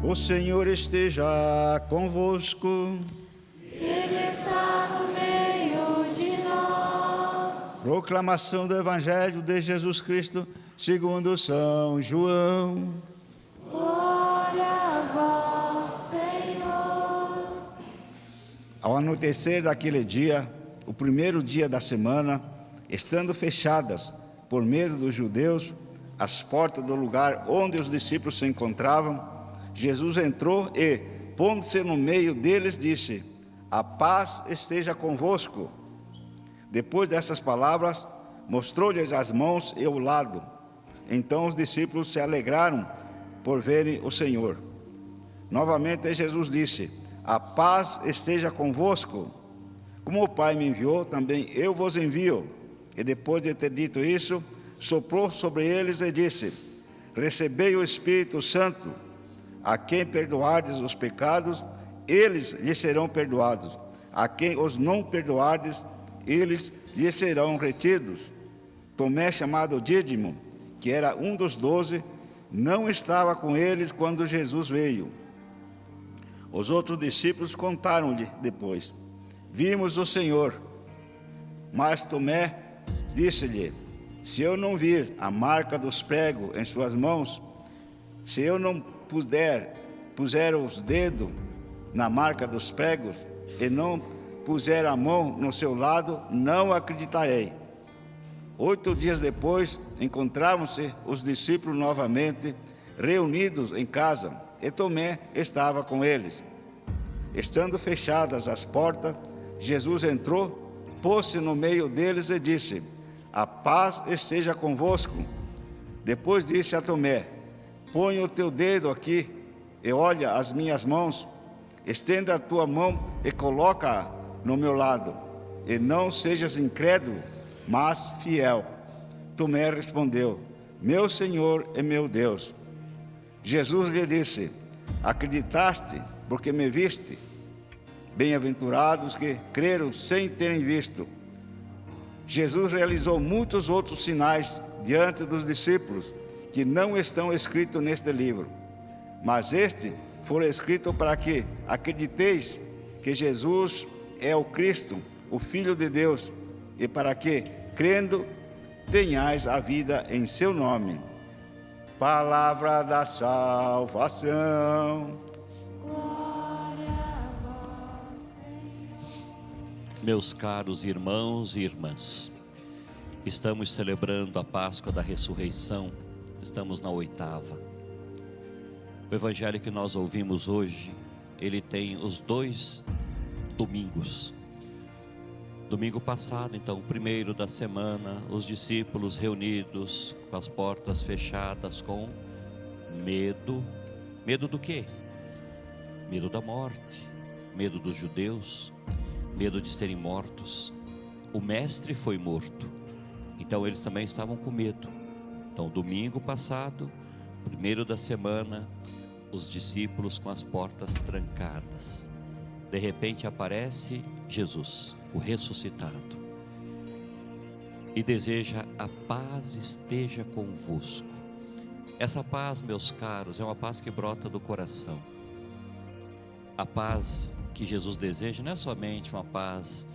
O Senhor esteja convosco. Ele está no meio de nós. Proclamação do Evangelho de Jesus Cristo segundo São João. Glória a vós, Senhor. Ao anoitecer daquele dia, o primeiro dia da semana, estando fechadas, por medo dos judeus, as portas do lugar onde os discípulos se encontravam, Jesus entrou e, pondo-se no meio deles, disse: a paz esteja convosco. Depois dessas palavras, mostrou-lhes as mãos e o lado. Então os discípulos se alegraram por verem o Senhor. Novamente Jesus disse: a paz esteja convosco. Como o Pai me enviou, também eu vos envio. E depois de ter dito isso, soprou sobre eles e disse: recebei o Espírito Santo. A quem perdoardes os pecados, eles lhes serão perdoados. A quem os não perdoardes, eles lhes serão retidos. Tomé, chamado Dídimo, que era um dos 12, não estava com eles quando Jesus veio. Os outros discípulos contaram-lhe depois: vimos o Senhor. Mas Tomé disse-lhe: se eu não vir a marca dos pregos em suas mãos, se eu não puser os dedos na marca dos pregos e não puser a mão no seu lado, não acreditarei. 8 dias depois, encontravam-se os discípulos novamente reunidos em casa, e Tomé estava com eles. Estando fechadas as portas, Jesus entrou, pôs-se no meio deles e disse: a paz esteja convosco. Depois disse a Tomé: põe o teu dedo aqui e olha as minhas mãos. Estenda a tua mão e coloca-a no meu lado. E não sejas incrédulo, mas fiel. Tomé respondeu: meu Senhor e meu Deus. Jesus lhe disse: acreditaste porque me viste? Bem-aventurados que creram sem terem visto. Jesus realizou muitos outros sinais diante dos discípulos, que não estão escritos neste livro. Mas este foi escrito para que acrediteis que Jesus é o Cristo, o Filho de Deus, e para que, crendo, tenhais a vida em seu nome. Palavra da salvação. Glória a vós, Senhor. Meus caros irmãos e irmãs, estamos celebrando a Páscoa da Ressurreição, estamos na 8ª. O Evangelho que nós ouvimos hoje, ele tem os 2 domingos. Domingo passado, então, o primeiro da semana, os discípulos reunidos, com as portas fechadas, com medo. Medo do quê? Medo da morte, medo dos judeus, medo de serem mortos. O mestre foi morto, então eles também estavam com medo. Então, domingo passado, primeiro da semana, os discípulos com as portas trancadas. De repente aparece Jesus, o ressuscitado, e deseja: a paz esteja convosco. Essa paz, meus caros, é uma paz que brota do coração. A paz que Jesus deseja não é somente uma paz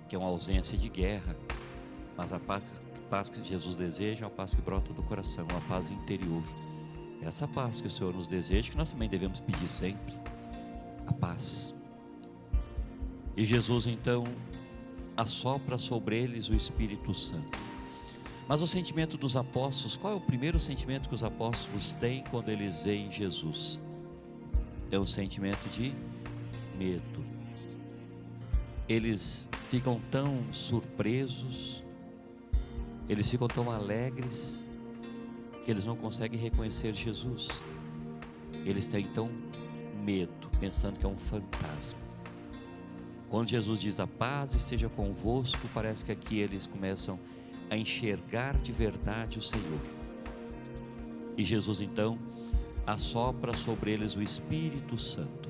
que é uma ausência de guerra, mas a paz que Jesus deseja é uma paz que brota do coração, uma paz interior. Essa paz que o Senhor nos deseja, que nós também devemos pedir sempre, a paz. E Jesus então assopra sobre eles o Espírito Santo. Mas o sentimento dos apóstolos, qual é o primeiro sentimento que os apóstolos têm quando eles veem Jesus? É um sentimento de medo. Eles ficam tão surpresos, eles ficam tão alegres, que eles não conseguem reconhecer Jesus. Eles têm então medo, pensando que é um fantasma. Quando Jesus diz: a paz esteja convosco, parece que aqui eles começam a enxergar de verdade o Senhor. E Jesus então assopra sobre eles o Espírito Santo.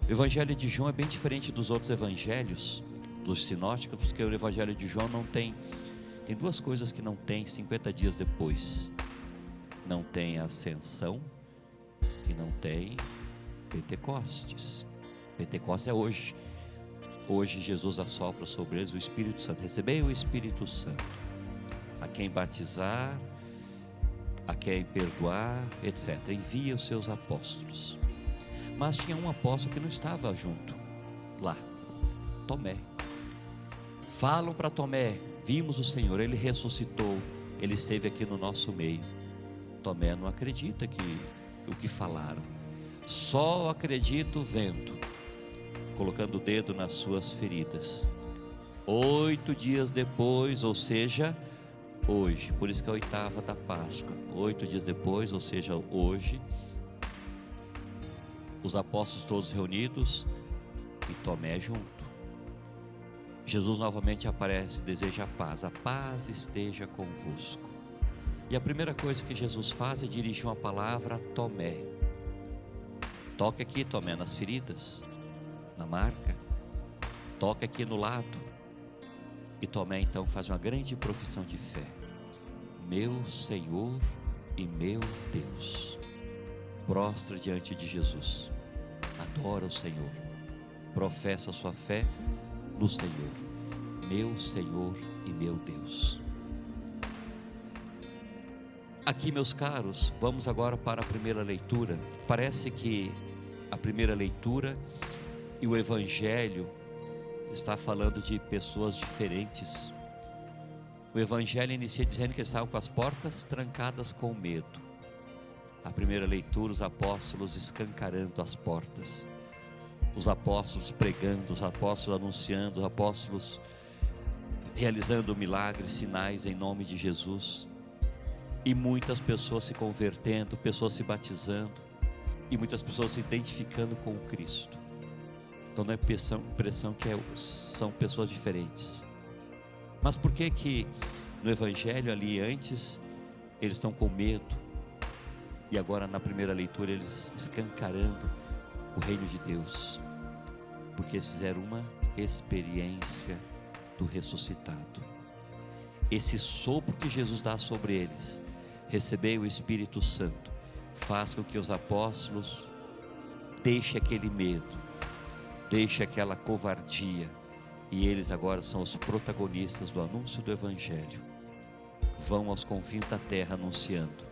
O Evangelho de João é bem diferente dos outros evangelhos, dos sinóticos, porque o Evangelho de João não tem 2 coisas que não tem 50 dias depois. Não tem a ascensão e não tem Pentecostes. Pentecostes é hoje. Hoje Jesus assopra sobre eles o Espírito Santo. Recebei o Espírito Santo. A quem batizar, a quem perdoar, etc. Envia os seus apóstolos. Mas tinha um apóstolo que não estava junto lá, Tomé. Falam para Tomé: vimos o Senhor, Ele ressuscitou, Ele esteve aqui no nosso meio. Tomé não acredita o que falaram. Só acredito vendo, colocando o dedo nas suas feridas. 8 dias depois, ou seja, hoje, por isso que é a oitava da Páscoa. 8 dias depois, ou seja, hoje, os apóstolos todos reunidos e Tomé junto. Jesus novamente aparece, deseja a paz esteja convosco. E a primeira coisa que Jesus faz é dirigir uma palavra a Tomé. Toca aqui, Tomé, nas feridas, na marca, toca aqui no lado. E Tomé então faz uma grande profissão de fé: meu Senhor e meu Deus. Prostra diante de Jesus, adora o Senhor, professa a sua fé no Senhor, meu Senhor e meu Deus. Aqui, meus caros, vamos agora para a primeira leitura. Parece que a primeira leitura e o Evangelho está falando de pessoas diferentes. O Evangelho inicia dizendo que eles estavam com as portas trancadas com medo. A primeira leitura, os apóstolos escancarando as portas, os apóstolos pregando, os apóstolos anunciando, os apóstolos realizando milagres, sinais em nome de Jesus, e muitas pessoas se convertendo, pessoas se batizando, e muitas pessoas se identificando com o Cristo. Então não é impressão que são pessoas diferentes. Mas por que no Evangelho ali antes eles estão com medo, e agora na primeira leitura eles escancarando o reino de Deus? Porque eles fizeram uma experiência do ressuscitado. Esse sopro que Jesus dá sobre eles, recebei o Espírito Santo, faz com que os apóstolos deixem aquele medo, deixem aquela covardia, e eles agora são os protagonistas do anúncio do Evangelho. Vão aos confins da terra anunciando,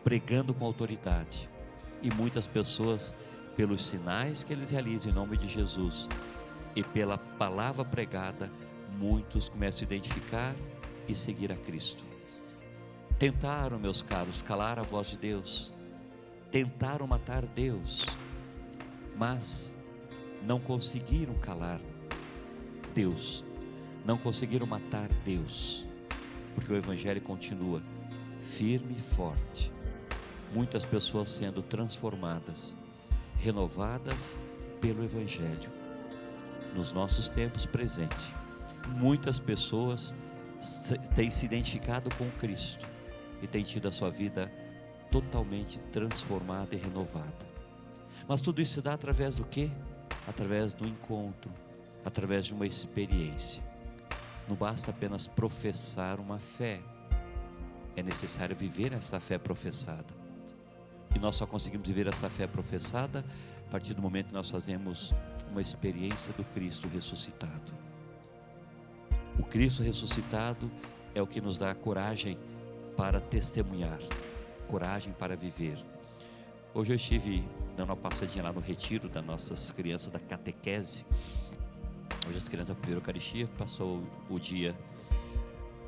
pregando com autoridade, e muitas pessoas, pelos sinais que eles realizam em nome de Jesus e pela palavra pregada, muitos começam a identificar e seguir a Cristo. Tentaram, meus caros, calar a voz de Deus, tentaram matar Deus, mas não conseguiram calar Deus, não conseguiram matar Deus, porque o Evangelho continua firme e forte. Muitas pessoas sendo transformadas, renovadas pelo Evangelho. Nos nossos tempos presentes, muitas pessoas têm se identificado com Cristo e têm tido a sua vida totalmente transformada e renovada. Mas tudo isso se dá através do quê? Através do encontro, através de uma experiência. Não basta apenas professar uma fé, é necessário viver essa fé professada. E nós só conseguimos viver essa fé professada a partir do momento que nós fazemos uma experiência do Cristo ressuscitado. O Cristo ressuscitado é o que nos dá coragem para testemunhar, coragem para viver. Hoje eu estive dando uma passadinha lá no retiro das nossas crianças da catequese. Hoje as crianças da primeira Eucaristia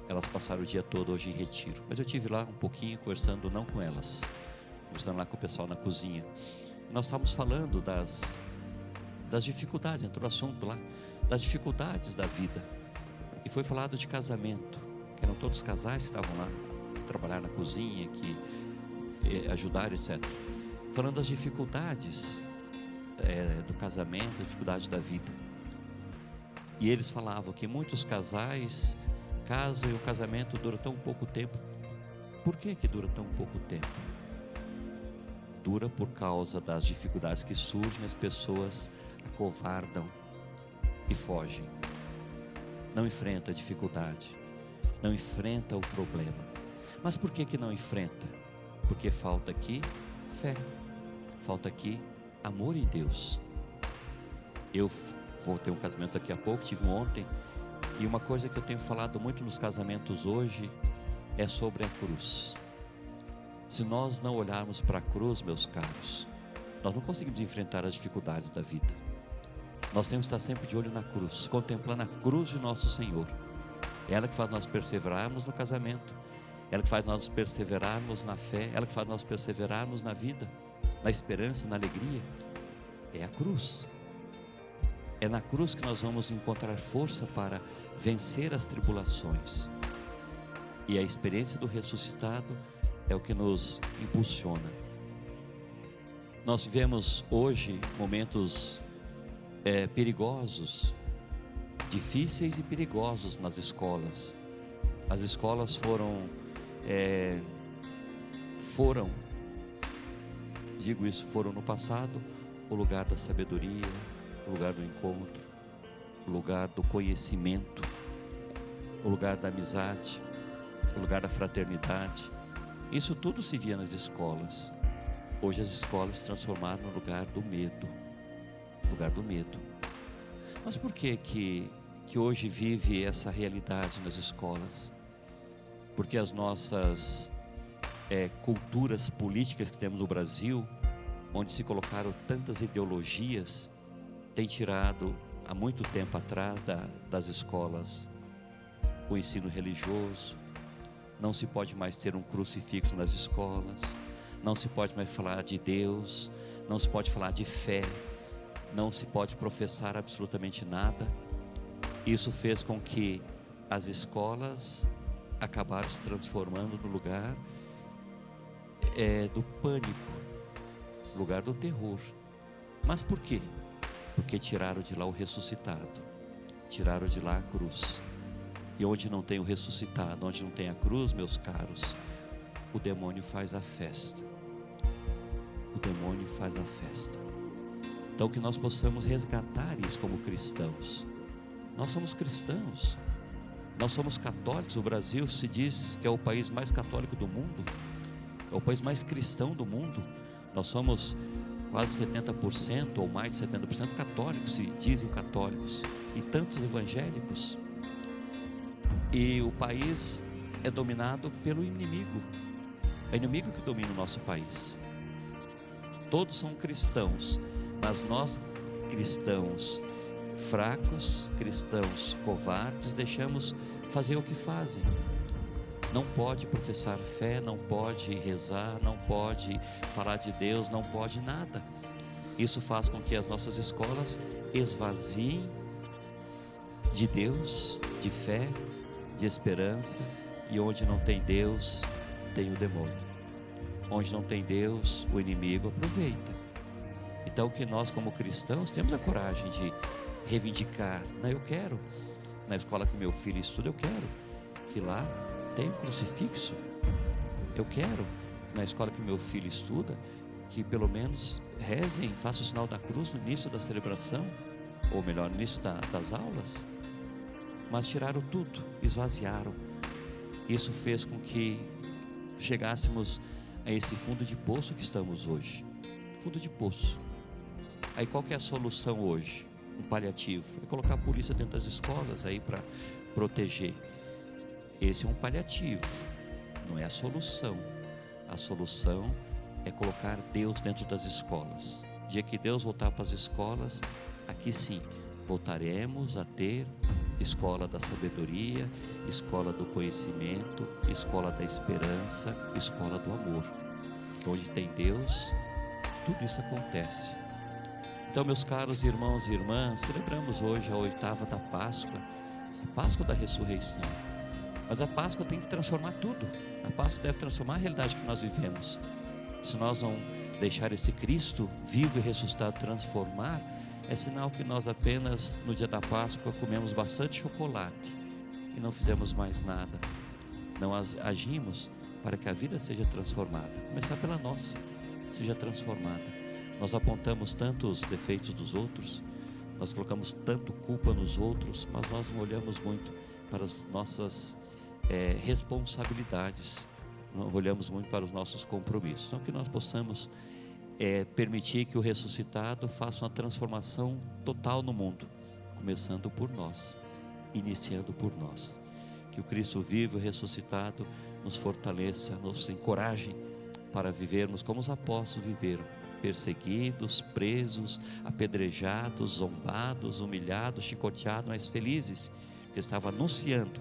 elas passaram o dia todo hoje em retiro. Mas eu estive lá um pouquinho conversando, não com elas, conversando lá com o pessoal na cozinha. Nós estávamos falando das dificuldades, entrou o assunto lá, das dificuldades da vida. E foi falado de casamento, que eram todos casais que estavam lá, que trabalharam na cozinha, que ajudaram, etc. Falando das dificuldades do casamento, das dificuldades da vida. E eles falavam que muitos casais casam e o casamento dura tão pouco tempo. Por que dura tão pouco tempo? Dura por causa das dificuldades que surgem, as pessoas acovardam e fogem. Não enfrenta a dificuldade, não enfrenta o problema. Mas por que não enfrenta? Porque falta aqui fé. falta aqui amor em Deus. Eu vou ter um casamento daqui a pouco, tive um ontem, e uma coisa que eu tenho falado muito nos casamentos hoje é sobre a cruz. Se nós não olharmos para a cruz, meus caros, nós não conseguimos enfrentar as dificuldades da vida. Nós temos que estar sempre de olho na cruz, contemplando a cruz de nosso Senhor. É ela que faz nós perseverarmos no casamento, ela que faz nós perseverarmos na fé, ela que faz nós perseverarmos na vida, na esperança, na alegria. É a cruz. É na cruz que nós vamos encontrar força para vencer as tribulações. E a experiência do ressuscitado é o que nos impulsiona. Nós vivemos hoje momentos perigosos, difíceis e perigosos nas escolas. As escolas foram, foram no passado o lugar da sabedoria, o lugar do encontro, o lugar do conhecimento, o lugar da amizade, o lugar da fraternidade. Isso tudo se via nas escolas. Hoje as escolas se transformaram no lugar do medo. Lugar do medo. Mas por que hoje vive essa realidade nas escolas? Porque as nossas culturas políticas que temos no Brasil, onde se colocaram tantas ideologias, tem tirado há muito tempo atrás das escolas o ensino religioso. Não se pode mais ter um crucifixo nas escolas, não se pode mais falar de Deus, não se pode falar de fé, não se pode professar absolutamente nada. Isso fez com que as escolas acabaram se transformando no lugar do pânico, lugar do terror. Mas por quê? Porque tiraram de lá o ressuscitado, tiraram de lá a cruz. E onde não tem o ressuscitado, onde não tem a cruz, meus caros, o demônio faz a festa. O demônio faz a festa. Então que nós possamos resgatar isso como cristãos. Nós somos cristãos, nós somos católicos. O Brasil se diz que é o país mais católico do mundo, é o país mais cristão do mundo. Nós somos quase 70% ou mais de 70% católicos, se dizem católicos, e tantos evangélicos. E o país é dominado pelo inimigo. É o inimigo que domina o nosso país. Todos são cristãos, mas nós cristãos fracos, cristãos covardes, deixamos fazer o que fazem. Não pode professar fé, não pode rezar, não pode falar de Deus, não pode nada. Isso faz com que as nossas escolas esvaziem de Deus, de fé, de esperança. E onde não tem Deus, tem o demônio. Onde não tem Deus, o inimigo aproveita. Então que nós como cristãos temos a coragem de reivindicar. Não, eu quero, na escola que meu filho estuda, eu quero que lá tenha um crucifixo. Eu quero, na escola que meu filho estuda, que pelo menos rezem, façam o sinal da cruz no início da celebração, ou melhor, no início das aulas. Mas tiraram tudo, esvaziaram. Isso fez com que chegássemos a esse fundo de poço que estamos hoje. Fundo de poço. Aí qual que é a solução hoje? Um paliativo. É colocar a polícia dentro das escolas aí para proteger. Esse é um paliativo, não é a solução. A solução é colocar Deus dentro das escolas. Dia que Deus voltar para as escolas, aqui sim, voltaremos a ter escola da sabedoria, escola do conhecimento, escola da esperança, escola do amor. Que onde tem Deus, tudo isso acontece. Então, meus caros irmãos e irmãs, celebramos hoje a 8ª da Páscoa, a Páscoa da ressurreição. Mas a Páscoa tem que transformar tudo. A Páscoa deve transformar a realidade que nós vivemos. Se nós não deixar esse Cristo vivo e ressuscitado transformar, é sinal que nós apenas no dia da Páscoa comemos bastante chocolate e não fizemos mais nada. Não agimos para que a vida seja transformada. Começar pela nossa, seja transformada. Nós apontamos tantos defeitos dos outros, nós colocamos tanto culpa nos outros, mas nós não olhamos muito para as nossas responsabilidades, não olhamos muito para os nossos compromissos. Então que nós possamos é permitir que o ressuscitado faça uma transformação total no mundo, começando por nós, iniciando por nós. Que o Cristo vivo e ressuscitado nos fortaleça, nos encoraje para vivermos como os apóstolos viveram, perseguidos, presos, apedrejados, zombados, humilhados, chicoteados, mas felizes, que estavam anunciando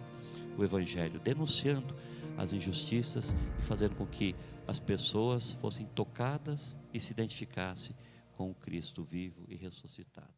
o Evangelho, denunciando as injustiças e fazendo com que as pessoas fossem tocadas e se identificassem com o Cristo vivo e ressuscitado.